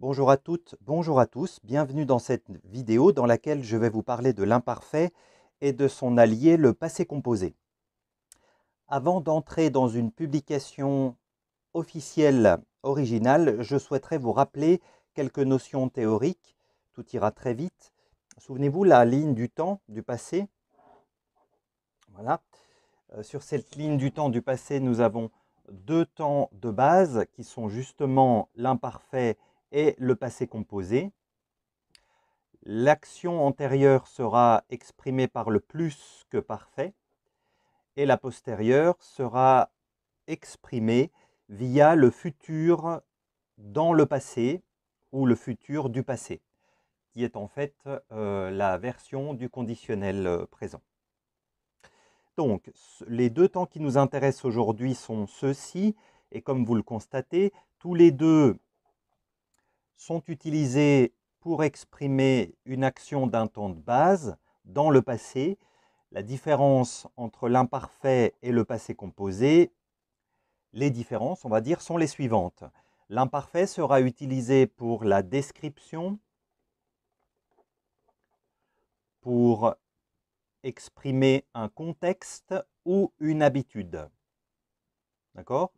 Bonjour à toutes, bonjour à tous, bienvenue dans cette vidéo dans laquelle je vais vous parler de l'imparfait et de son allié, le passé composé. Avant d'entrer dans une publication officielle originale, je souhaiterais vous rappeler quelques notions théoriques. Tout ira très vite. Souvenez-vous la ligne du temps du passé. Voilà. Sur cette ligne du temps du passé, nous avons deux temps de base qui sont justement l'imparfait et le passé composé. L'action antérieure sera exprimée par le plus que parfait et la postérieure sera exprimée via le futur dans le passé ou le futur du passé, qui est en fait la version du conditionnel présent. Donc, les deux temps qui nous intéressent aujourd'hui sont ceux-ci, et comme vous le constatez, tous les deux sont utilisés pour exprimer une action d'un temps de base dans le passé. La différence entre l'imparfait et le passé composé, les différences, on va dire, sont les suivantes. L'imparfait sera utilisé pour la description, pour exprimer un contexte ou une habitude. D'accord?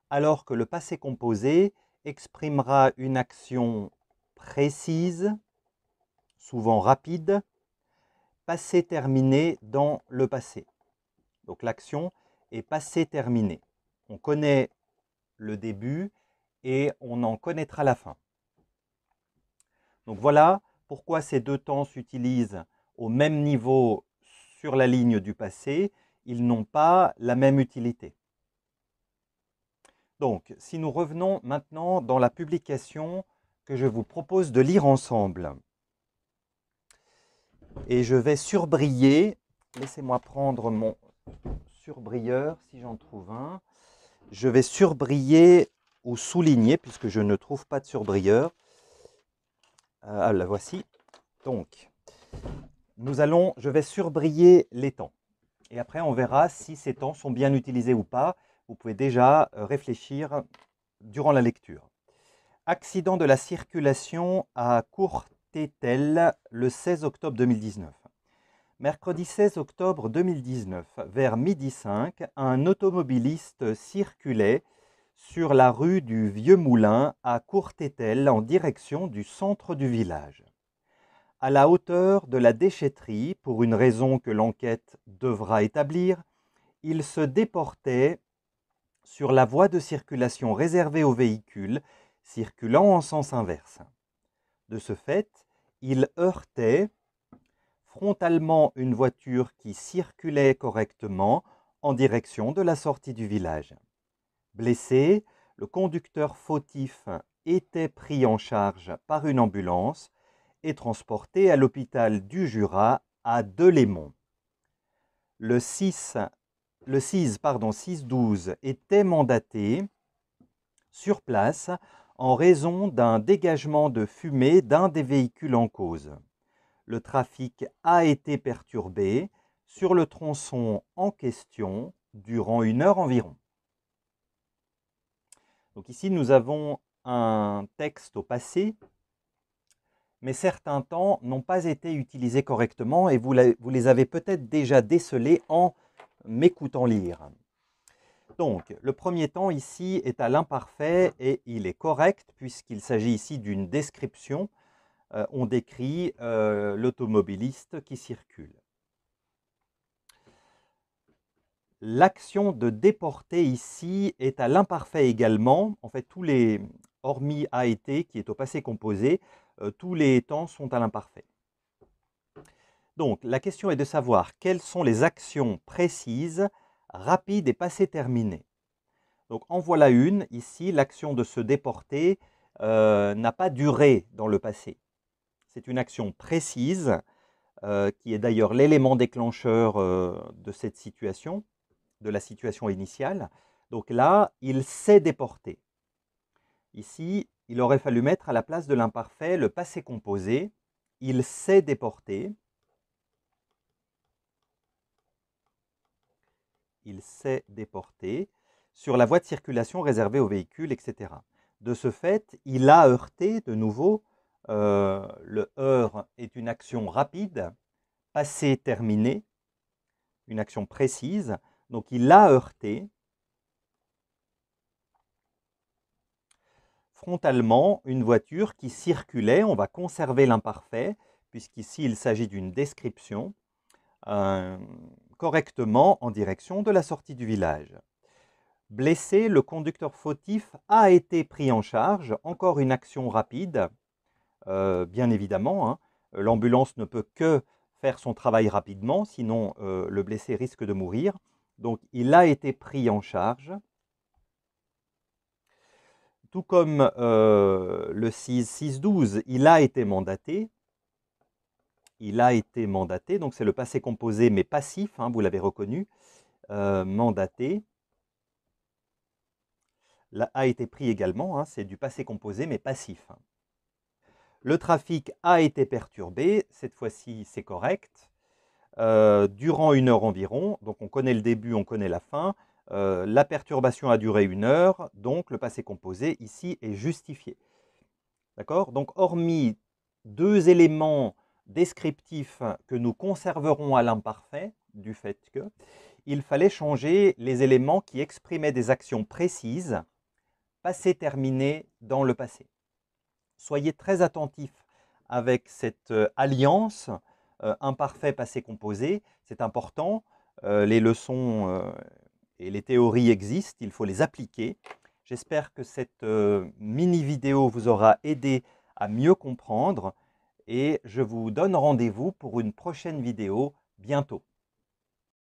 Alors que le passé composé exprimera une action précise, souvent rapide, passé terminé dans le passé. Donc l'action est passé terminé. On connaît le début et on en connaîtra la fin. Donc voilà pourquoi ces deux temps s'utilisent au même niveau sur la ligne du passé. Ils n'ont pas la même utilité. Donc, si nous revenons maintenant dans la publication que je vous propose de lire ensemble, et je vais surbriller, laissez-moi prendre mon surbrilleur si j'en trouve un, je vais surbriller ou souligner, puisque je ne trouve pas de surbrilleur. La voici. Donc, je vais surbriller les temps. Et après, on verra si ces temps sont bien utilisés ou pas. Vous pouvez déjà réfléchir durant la lecture. Accident de la circulation à Courtételle le 16 octobre 2019. Mercredi 16 octobre 2019, vers midi 5, un automobiliste circulait sur la rue du Vieux Moulin à Courtételle en direction du centre du village. À la hauteur de la déchetterie, pour une raison que l'enquête devra établir, il se déportait sur la voie de circulation réservée aux véhicules circulant en sens inverse. De ce fait, il heurtait frontalement une voiture qui circulait correctement en direction de la sortie du village. Blessé, le conducteur fautif était pris en charge par une ambulance et transporté à l'hôpital du Jura à Delémont. Le 6-12 était mandaté sur place en raison d'un dégagement de fumée d'un des véhicules en cause. Le trafic a été perturbé sur le tronçon en question durant 1 heure environ. Donc ici, nous avons un texte au passé, mais certains temps n'ont pas été utilisés correctement et vous les avez peut-être déjà décelés en m'écoutant lire. Donc, le premier temps ici est à l'imparfait et il est correct puisqu'il s'agit ici d'une description. On décrit l'automobiliste qui circule. L'action de déporter ici est à l'imparfait également. En fait, tous les, hormis a été, qui est au passé composé, tous les temps sont à l'imparfait. Donc, la question est de savoir quelles sont les actions précises, rapides et passé terminé. Donc, en voilà une. Ici, l'action de se déporter n'a pas duré dans le passé. C'est une action précise, qui est d'ailleurs l'élément déclencheur de cette situation, de la situation initiale. Donc là, il s'est déporté. Ici, il aurait fallu mettre à la place de l'imparfait le passé composé. Il s'est déporté. Il s'est déporté sur la voie de circulation réservée aux véhicules, etc. De ce fait, il a heurté de nouveau. Le heurt est une action rapide, passé terminé, une action précise. Donc il a heurté frontalement une voiture qui circulait. On va conserver l'imparfait, puisqu'ici il s'agit d'une description, correctement en direction de la sortie du village. Blessé, le conducteur fautif a été pris en charge. Encore une action rapide, bien évidemment. Hein. L'ambulance ne peut que faire son travail rapidement, sinon le blessé risque de mourir. Donc il a été pris en charge. Tout comme le 6-6-12, il a été mandaté. Il a été mandaté, donc c'est le passé composé mais passif, hein, vous l'avez reconnu. Mandaté. Là, a été pris également, hein, c'est du passé composé mais passif. Le trafic a été perturbé, cette fois-ci c'est correct. Durant 1 heure environ, donc on connaît le début, on connaît la fin. La perturbation a duré 1 heure, donc le passé composé ici est justifié. D'accord? Donc hormis 2 éléments descriptifs que nous conserverons à l'imparfait, du fait que, il fallait changer les éléments qui exprimaient des actions précises, passé terminé dans le passé. Soyez très attentifs avec cette alliance imparfait passé composé, c'est important. Les leçons et les théories existent, il faut les appliquer. J'espère que cette mini vidéo vous aura aidé à mieux comprendre et je vous donne rendez-vous pour une prochaine vidéo bientôt.